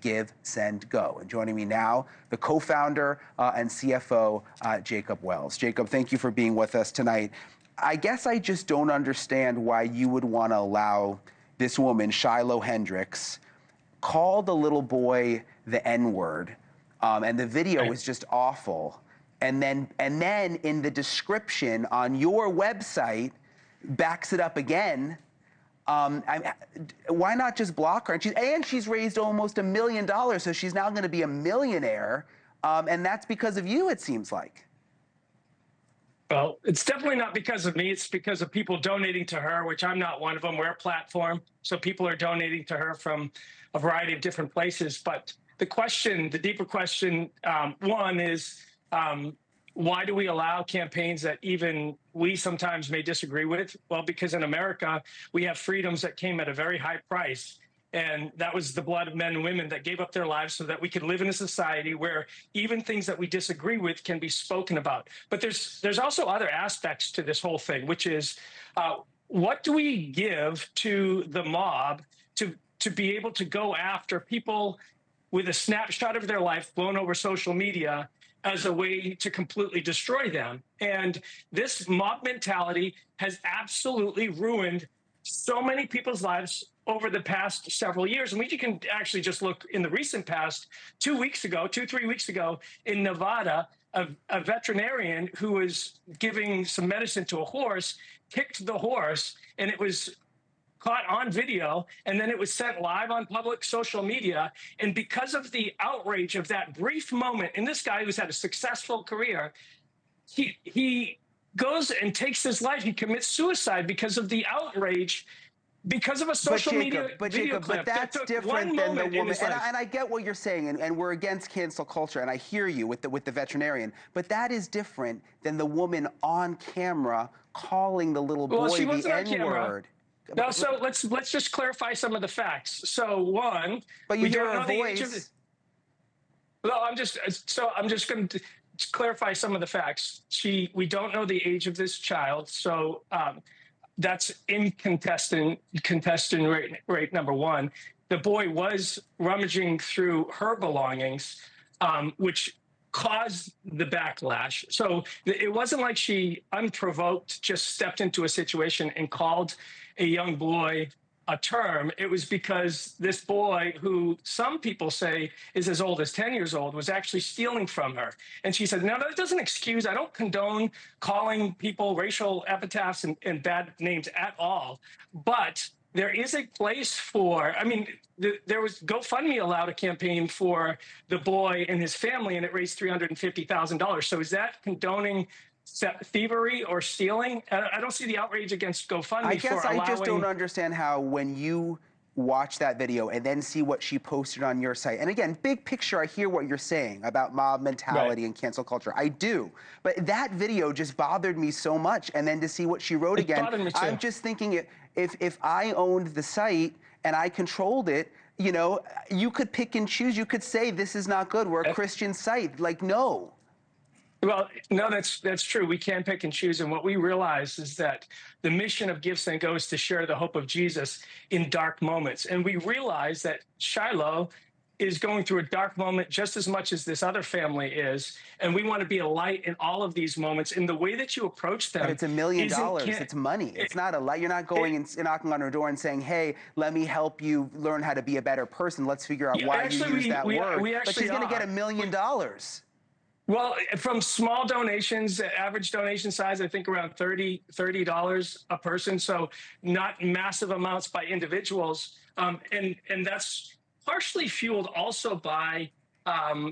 GiveSendGo. And joining me now, the co-founder and CFO, Jacob Wells. Jacob, thank you for being with us tonight. I guess I just don't understand why you would want to allow this woman, Shiloh Hendrix, call the little boy the N-word, and the video is just awful. And then in the description on your website, backs it up again. Why not just block her? And she's raised almost $1 million, so she's now going to be a millionaire, and that's because of you, it seems like. Well, it's definitely not because of me. It's because of people donating to her, which I'm not one of them. We're a platform, so people are donating to her from a variety of different places. But the question, the deeper question, one is, why do we allow campaigns that even we sometimes may disagree with? Well, because in America, we have freedoms that came at a very high price. And that was the blood of men and women that gave up their lives so that we could live in a society where even things that we disagree with can be spoken about. But there's also other aspects to this whole thing, which is what do we give to the mob to be able to go after people with a snapshot of their life blown over social media as a way to completely destroy them? And this mob mentality has absolutely ruined so many people's lives over the past several years. And we can actually just look in the recent past. 3 weeks ago in Nevada, a veterinarian who was giving some medicine to a horse kicked the horse, and it was caught on video, and then it was sent live on public social media. And because of the outrage of that brief moment, and this guy who's had a successful career, he goes and takes his life. He commits suicide because of the outrage, because of a social media video clip. But that's different than the woman. And I get what you're saying, and we're against cancel culture, and I hear you with the veterinarian. But that is different than the woman on camera calling the little boy the N-word. No, so let's just clarify some of the facts. So one, but you hear her voice. No, I'm just going to clarify some of the facts. We don't know the age of this child, so that's in contestant rate number one. The boy was rummaging through her belongings, which caused the backlash. So it wasn't like she unprovoked just stepped into a situation and called a young boy a term. It was because this boy, who some people say is as old as 10 years old, was actually stealing from her. And she said, no, that doesn't excuse, I don't condone calling people racial epithets and bad names at all. But there is a place for, I mean, there was GoFundMe allowed a campaign for the boy and his family, and it raised $350,000. So is that condoning thievery or stealing? I don't see the outrage against GoFundMe. I guess I just don't understand how, when you watch that video and then see what she posted on your site, and again, big picture, I hear what you're saying about mob mentality and cancel culture. I do. But that video just bothered me so much. And then to see what she wrote again, I'm just thinking, if I owned the site and I controlled it, you know, you could pick and choose. You could say, this is not good. We're a Christian site. Like, no. Well, no, that's true. We can pick and choose. And what we realize is that the mission of GiveSendGo is to share the hope of Jesus in dark moments. And we realize that Shiloh is going through a dark moment just as much as this other family is. And we want to be a light in all of these moments. In the way that you approach them. But it's $1 million. It's money. It's not a light. You're not going and knocking on her door and saying, hey, let me help you learn how to be a better person. Let's figure out why you use that word. But she's going to get $1 million. Well, from small donations, average donation size, I think around $30 a person. So not massive amounts by individuals. And that's partially fueled also by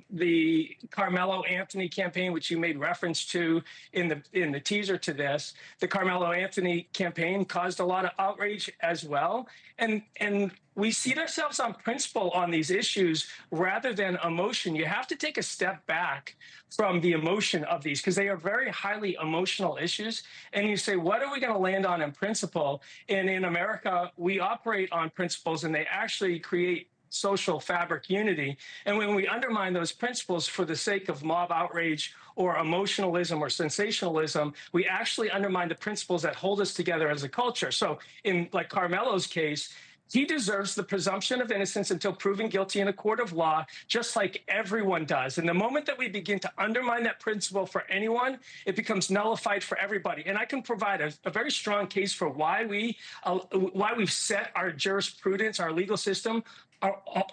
the Karmelo Anthony campaign, which you made reference to in the teaser to this. The Karmelo Anthony campaign caused a lot of outrage as well. And we seat ourselves on principle on these issues rather than emotion. You have to take a step back from the emotion of these, because they are very highly emotional issues. And you say, what are we going to land on in principle? And in America, we operate on principles, and they actually create social fabric unity. And when we undermine those principles for the sake of mob outrage or emotionalism or sensationalism, we actually undermine the principles that hold us together as a culture. So in like Karmelo's case, He deserves the presumption of innocence until proven guilty in a court of law, just like everyone does. And the moment that we begin to undermine that principle for anyone, it becomes nullified for everybody. And I can provide a very strong case for why we've set our jurisprudence, our legal system,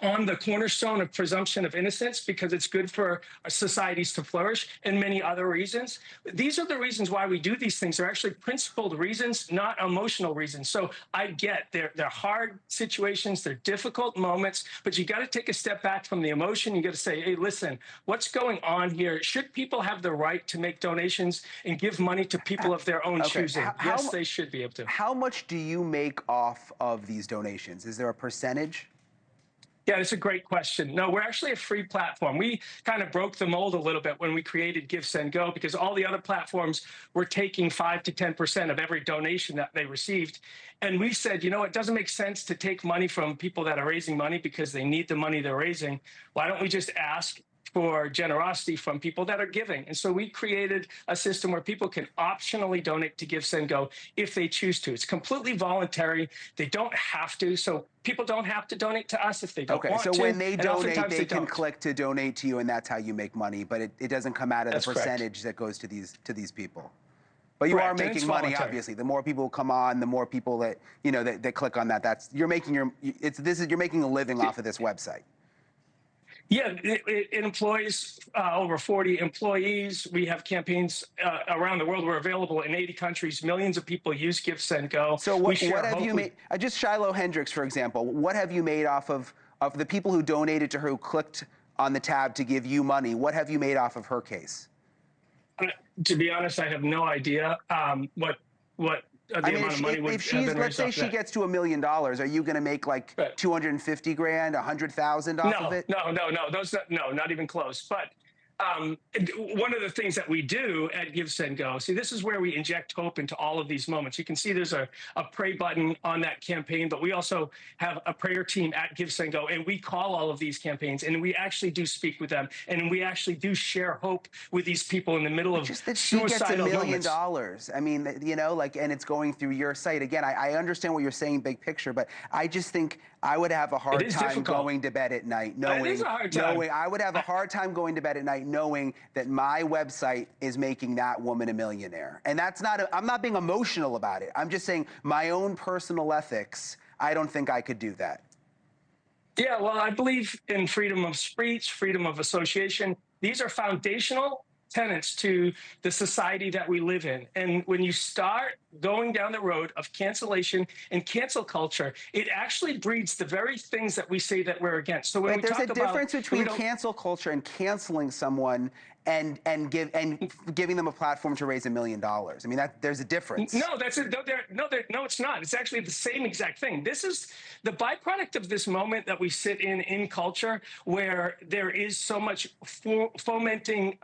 on the cornerstone of presumption of innocence, because it's good for our societies to flourish, and many other reasons. These are the reasons why we do these things. They're actually principled reasons, not emotional reasons. So I get they're hard situations, they're difficult moments, but you got to take a step back from the emotion. You got to say, hey, listen, what's going on here? Should people have the right to make donations and give money to people of their own choosing? Yes, they should be able to. How much do you make off of these donations? Is there a percentage? Yeah, that's a great question. No, we're actually a free platform. We kind of broke the mold a little bit when we created GiveSendGo, because all the other platforms were taking 5 to 10% of every donation that they received. And we said, you know, it doesn't make sense to take money from people that are raising money because they need the money they're raising. Why don't we just ask for generosity from people that are giving? And so we created a system where people can optionally donate to GiveSendGo if they choose to. It's completely voluntary. They don't have to. So people don't have to donate to us if they don't want to. So when they donate, they can don't. click to donate to you, and that's how you make money. But it doesn't come out of That's the percentage correct. that goes to these people. But you are making money, obviously. The more people come on, the more people that that click on that. You're making a living off of this website. Yeah, it employs over 40 employees. We have campaigns around the world. We're available in 80 countries. Millions of people use GiveSendGo. So what have you made? Just Shiloh Hendrix, for example. What have you made off of the people who donated to her, who clicked on the tab to give you money? What have you made off of her case? To be honest, I have no idea what the amount of money would have been raised. Let's say she gets to $1 million, are you going to make like $250 grand, $100,000 off of it? No, not even close. But one of the things that we do at GiveSendGo, see, this is where we inject hope into all of these moments. You can see there's a pray button on that campaign, but we also have a prayer team at GiveSendGo, and we call all of these campaigns, and we actually do speak with them, and we actually do share hope with these people in the middle of just that she gets $1 million. I mean, and it's going through your site. Again, I understand what you're saying, big picture, but I just think I would have a hard time going to bed at night knowing. It is a hard time. I would have a hard time going to bed at night knowing that my website is making that woman a millionaire. And that's not. I'm not being emotional about it. I'm just saying my own personal ethics. I don't think I could do that. Yeah, well, I believe in freedom of speech, freedom of association. These are foundational tenets to the society that we live in. And when you start going down the road of cancellation and cancel culture, it actually breeds the very things that we say that we're against. So when there's a difference between cancel culture and canceling someone and giving them a platform to raise $1 million. I mean, there's a difference. No, that's it. No, it's not. It's actually the same exact thing. This is the byproduct of this moment that we sit in culture, where there is so much fomenting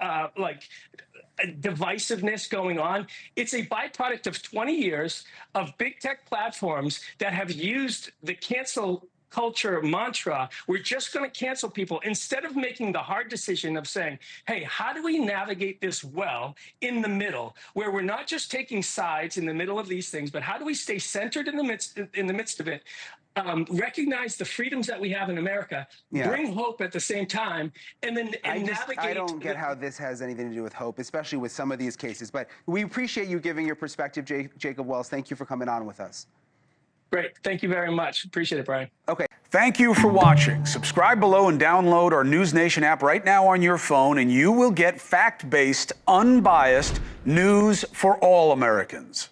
divisiveness going on. It's a byproduct of 20 years of big tech platforms that have used the cancel culture mantra. We're just going to cancel people, instead of making the hard decision of saying, hey, how do we navigate this well in the middle, where we're not just taking sides in the middle of these things, but how do we stay centered in the midst of it, recognize the freedoms that we have in America, bring hope at the same time, and then navigate. I don't get how this has anything to do with hope, especially with some of these cases. But we appreciate you giving your perspective, Jacob Wells. Thank you for coming on with us. Great. Thank you very much. Appreciate it, Brian. Okay. Thank you for watching. Subscribe below and download our NewsNation app right now on your phone, and you will get fact-based, unbiased news for all Americans.